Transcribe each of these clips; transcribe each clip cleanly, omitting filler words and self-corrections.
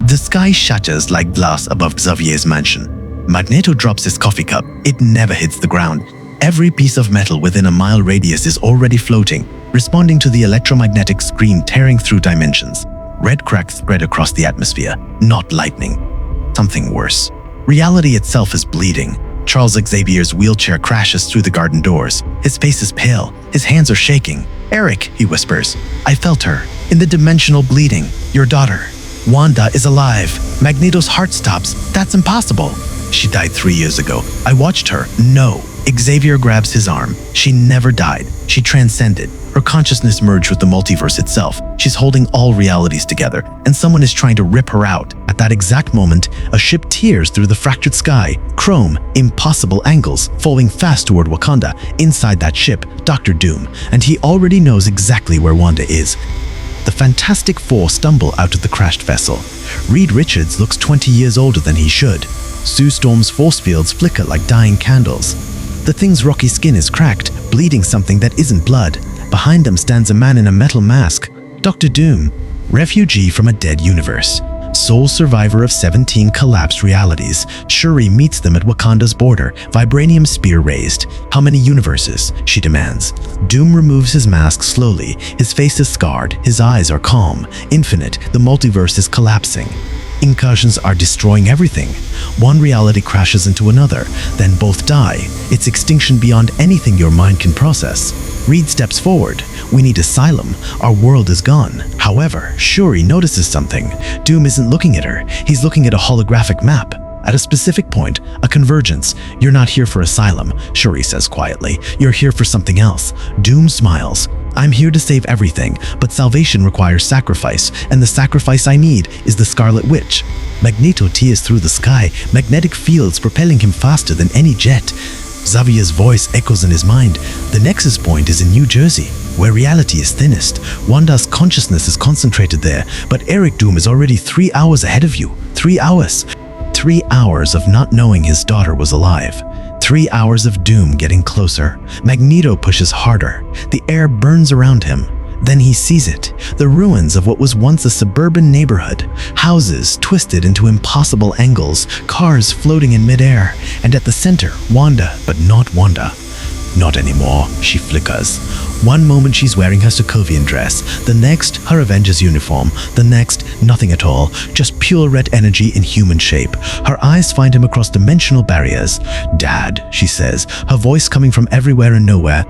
The sky shatters like glass above Xavier's mansion. Magneto drops his coffee cup. It never hits the ground. Every piece of metal within a mile radius is already floating, responding to the electromagnetic scream tearing through dimensions. Red cracks spread across the atmosphere, not lightning. Something worse. Reality itself is bleeding. Charles Xavier's wheelchair crashes through the garden doors. His face is pale. His hands are shaking. "Eric," he whispers. "I felt her. In the dimensional bleeding. Your daughter. Wanda is alive." Magneto's heart stops. "That's impossible." "She died 3 years ago. I watched her." "No." Xavier grabs his arm. "She never died. She transcended. Her consciousness merged with the multiverse itself. She's holding all realities together, and someone is trying to rip her out." At that exact moment, a ship tears through the fractured sky. Chrome, impossible angles, falling fast toward Wakanda. Inside that ship, Dr. Doom, and he already knows exactly where Wanda is. The Fantastic Four stumble out of the crashed vessel. Reed Richards looks 20 years older than he should. Sue Storm's force fields flicker like dying candles. The thing's rocky skin is cracked, bleeding something that isn't blood. Behind them stands a man in a metal mask. Dr. Doom, refugee from a dead universe. Sole survivor of 17 collapsed realities. Shuri meets them at Wakanda's border, vibranium spear raised. "How many universes?" she demands. Doom removes his mask slowly. His face is scarred. His eyes are calm. Infinite, the multiverse is collapsing. Incursions are destroying everything. One reality crashes into another, then both die. It's extinction beyond anything your mind can process. Reed steps forward. "We need asylum. Our world is gone." However, Shuri notices something. Doom isn't looking at her. He's looking at a holographic map. At a specific point, a convergence. "You're not here for asylum," Shuri says quietly. "You're here for something else." Doom smiles. "I'm here to save everything, but salvation requires sacrifice, and the sacrifice I need is the Scarlet Witch." Magneto tears through the sky, magnetic fields propelling him faster than any jet. Xavier's voice echoes in his mind. The Nexus point is in New Jersey, where reality is thinnest. Wanda's consciousness is concentrated there, but Eric Doom is already 3 hours ahead of you. 3 hours. 3 hours of not knowing his daughter was alive. 3 hours of Doom getting closer. Magneto pushes harder. The air burns around him. Then he sees it, the ruins of what was once a suburban neighborhood. Houses twisted into impossible angles, cars floating in midair, and at the center, Wanda, but not Wanda. "Not anymore," she flickers. One moment she's wearing her Sokovian dress, the next her Avengers uniform, the next nothing at all, just pure red energy in human shape. Her eyes find him across dimensional barriers. "Dad," she says, her voice coming from everywhere and nowhere.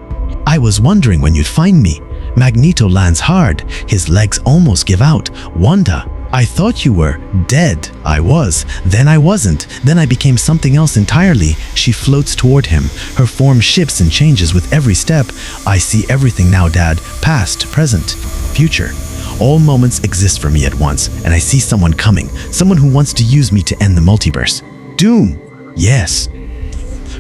"I was wondering when you'd find me." Magneto lands hard. His legs almost give out. "Wanda, I thought you were dead." "I was. Then I wasn't. Then I became something else entirely." She floats toward him. Her form shifts and changes with every step. "I see everything now, Dad. Past, present, future. All moments exist for me at once, and I see someone coming. Someone who wants to use me to end the multiverse." "Doom." "Yes."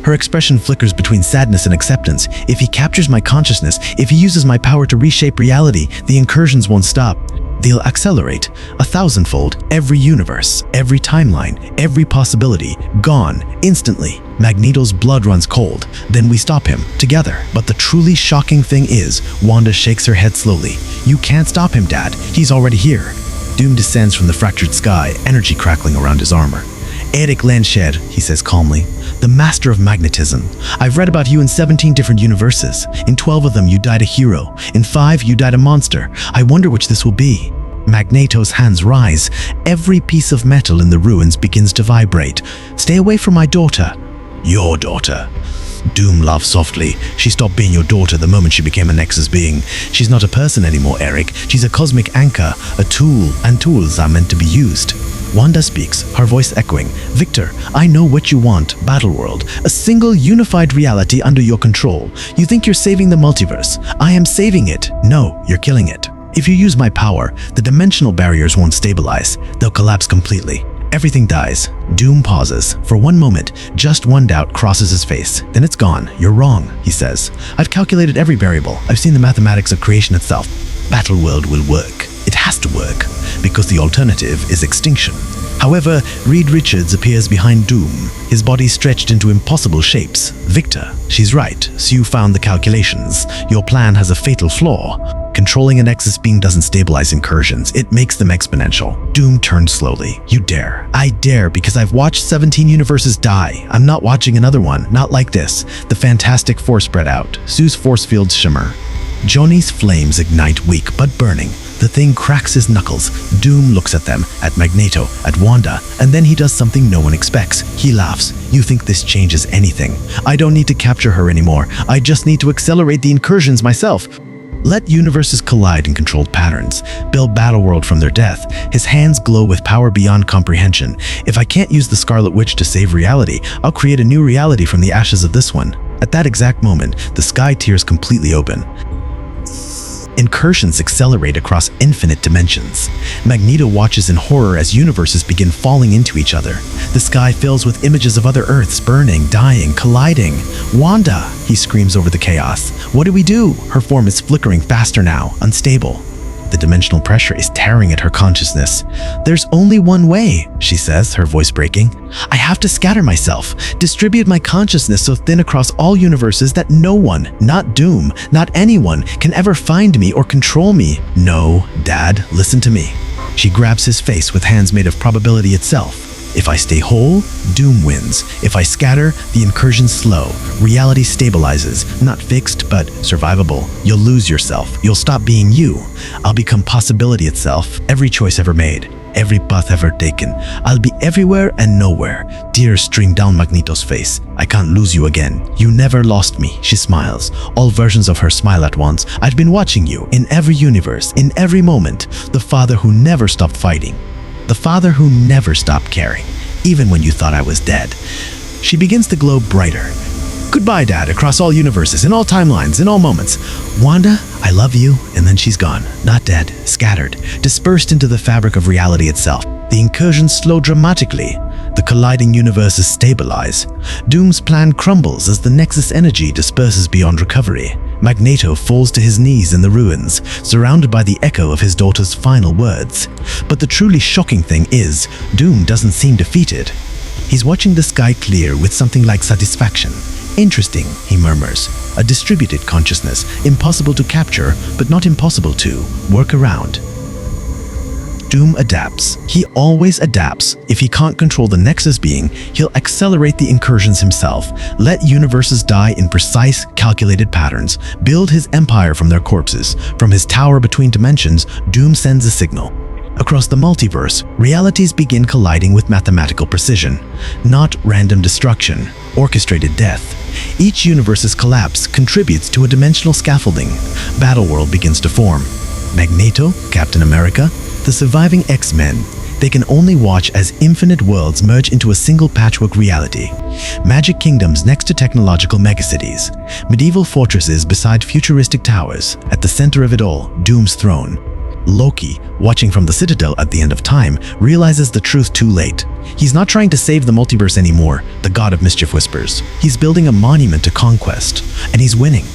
Her expression flickers between sadness and acceptance. "If he captures my consciousness, if he uses my power to reshape reality, the incursions won't stop. They'll accelerate 1,000-fold. Every universe, every timeline, every possibility, gone, instantly." Magneto's blood runs cold. "Then we stop him, together." But the truly shocking thing is, Wanda shakes her head slowly. "You can't stop him, Dad. He's already here." Doom descends from the fractured sky, energy crackling around his armor. "Eric Lanshed," he says calmly, "the master of magnetism. I've read about you in 17 different universes. In 12 of them you died a hero. In 5 you died a monster. I wonder which this will be." Magneto's hands rise. Every piece of metal in the ruins begins to vibrate. "Stay away from my daughter." "Your daughter." Doom laughs softly. "She stopped being your daughter the moment she became a Nexus Being. She's not a person anymore, Eric. She's a cosmic anchor, a tool, and tools are meant to be used." Wanda speaks, her voice echoing. "Victor, I know what you want, Battleworld. A single unified reality under your control. You think you're saving the multiverse. I am saving it. No, you're killing it. If you use my power, the dimensional barriers won't stabilize. They'll collapse completely. Everything dies." Doom pauses. For one moment, just one doubt crosses his face. Then it's gone. "You're wrong," he says. "I've calculated every variable. I've seen the mathematics of creation itself. Battleworld will work. It has to work, because the alternative is extinction." However, Reed Richards appears behind Doom, his body stretched into impossible shapes. Victor, she's right. Sue found the calculations. Your plan has a fatal flaw. Controlling a Nexus Being doesn't stabilize incursions, it makes them exponential. Doom turned slowly. You dare. I dare because I've watched 17 universes die. I'm not watching another one, not like this. The Fantastic Four spread out. Sue's force fields shimmer. Johnny's flames ignite weak but burning. The thing cracks his knuckles. Doom looks at them, at Magneto, at Wanda, and then he does something no one expects. He laughs. You think this changes anything? I don't need to capture her anymore. I just need to accelerate the incursions myself. Let universes collide in controlled patterns. Build Battleworld from their death. His hands glow with power beyond comprehension. If I can't use the Scarlet Witch to save reality, I'll create a new reality from the ashes of this one. At that exact moment, the sky tears completely open. Incursions accelerate across infinite dimensions. Magneto watches in horror as universes begin falling into each other. The sky fills with images of other Earths burning, dying, colliding. Wanda, he screams over the chaos. What do we do? Her form is flickering faster now, unstable. The dimensional pressure is tearing at her consciousness. There's only one way, she says, her voice breaking. I have to scatter myself, distribute my consciousness so thin across all universes that no one, not Doom, not anyone, can ever find me or control me. No, Dad, listen to me. She grabs his face with hands made of probability itself. If I stay whole, Doom wins. If I scatter, the incursions slow. Reality stabilizes, not fixed, but survivable. You'll lose yourself. You'll stop being you. I'll become possibility itself. Every choice ever made, every path ever taken. I'll be everywhere and nowhere. Tears stream down Magneto's face. I can't lose you again. You never lost me, she smiles. All versions of her smile at once. I've been watching you, in every universe, in every moment. The father who never stopped fighting. The father who never stopped caring, even when you thought I was dead. She begins to glow brighter. Goodbye, Dad, across all universes, in all timelines, in all moments. Wanda, I love you, and then she's gone. Not dead, scattered, dispersed into the fabric of reality itself. The incursions slow dramatically. The colliding universes stabilize. Doom's plan crumbles as the Nexus energy disperses beyond recovery. Magneto falls to his knees in the ruins, surrounded by the echo of his daughter's final words. But the truly shocking thing is, Doom doesn't seem defeated. He's watching the sky clear with something like satisfaction. Interesting, he murmurs. A distributed consciousness, impossible to capture, but not impossible to work around. Doom adapts. He always adapts. If he can't control the Nexus Being, he'll accelerate the incursions himself, let universes die in precise, calculated patterns, build his empire from their corpses. From his tower between dimensions, Doom sends a signal. Across the multiverse, realities begin colliding with mathematical precision, not random destruction, orchestrated death. Each universe's collapse contributes to a dimensional scaffolding. Battleworld begins to form. Magneto, Captain America, the surviving X-Men, they can only watch as infinite worlds merge into a single patchwork reality. Magic kingdoms next to technological megacities. Medieval fortresses beside futuristic towers. At the center of it all, Doom's throne. Loki, watching from the Citadel at the end of time, realizes the truth too late. He's not trying to save the multiverse anymore, the god of mischief whispers. He's building a monument to conquest, and he's winning.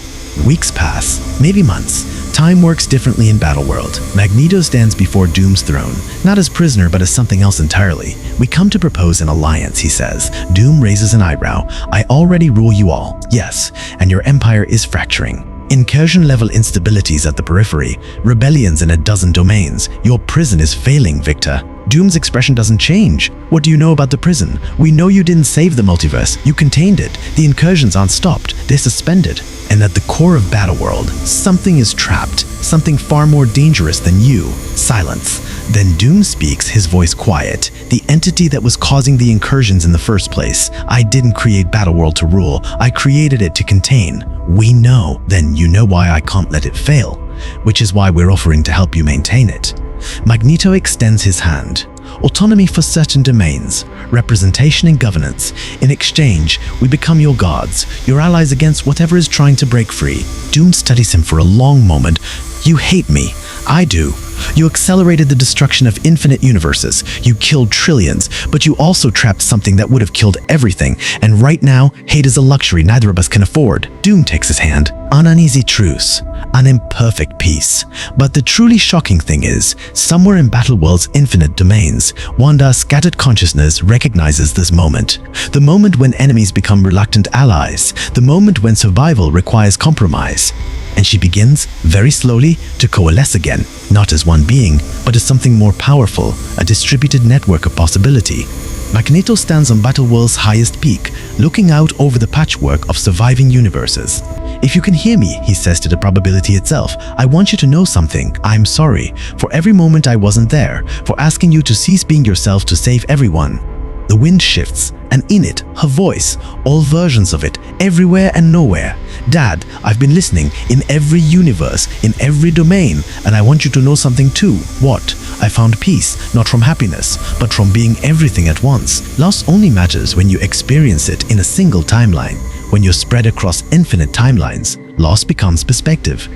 Weeks pass, maybe months. Time works differently in Battleworld. Magneto stands before Doom's throne, not as prisoner but as something else entirely. We come to propose an alliance, he says. Doom raises an eyebrow. I already rule you all. Yes, and your empire is fracturing. Incursion-level instabilities at the periphery, rebellions in a dozen domains. Your prison is failing, Victor. Doom's expression doesn't change. What do you know about the prison? We know you didn't save the multiverse. You contained it. The incursions aren't stopped. They're suspended. And at the core of Battleworld, something is trapped. Something far more dangerous than you. Silence. Then Doom speaks, his voice quiet. The entity that was causing the incursions in the first place. I didn't create Battleworld to rule. I created it to contain. We know. Then you know why I can't let it fail. Which is why we're offering to help you maintain it. Magneto extends his hand. Autonomy for certain domains, representation and governance. In exchange, we become your gods, your allies against whatever is trying to break free. Doom studies him for a long moment. You hate me. I do. You accelerated the destruction of infinite universes. You killed trillions, but you also trapped something that would have killed everything. And right now, hate is a luxury neither of us can afford. Doom takes his hand. An uneasy truce. An imperfect peace. But the truly shocking thing is, somewhere in Battleworld's infinite domains, Wanda's scattered consciousness recognizes this moment. The moment when enemies become reluctant allies. The moment when survival requires compromise. And she begins, very slowly, to coalesce again, not as one being, but as something more powerful, a distributed network of possibility. Magneto stands on Battleworld's highest peak, looking out over the patchwork of surviving universes. If you can hear me, he says to the probability itself, I want you to know something. I'm sorry for every moment I wasn't there, for asking you to cease being yourself to save everyone. The wind shifts, and in it, her voice, all versions of it, everywhere and nowhere. Dad, I've been listening in every universe, in every domain, and I want you to know something too. What? I found peace, not from happiness, but from being everything at once. Loss only matters when you experience it in a single timeline. When you're spread across infinite timelines, loss becomes perspective.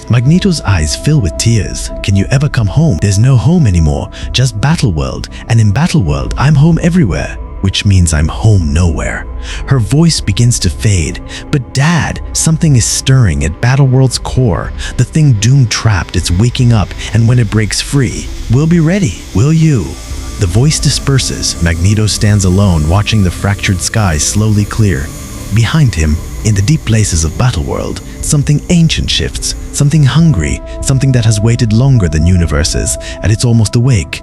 Magneto's eyes fill with tears. Can you ever come home? There's no home anymore, just Battleworld. And in Battleworld, I'm home everywhere, which means I'm home nowhere. Her voice begins to fade. But Dad, something is stirring at Battleworld's core. The thing Doom trapped, it's waking up, and when it breaks free, we'll be ready, will you? The voice disperses. Magneto stands alone, watching the fractured sky slowly clear. Behind him, in the deep places of Battleworld, something ancient shifts, something hungry, something that has waited longer than universes, and it's almost awake.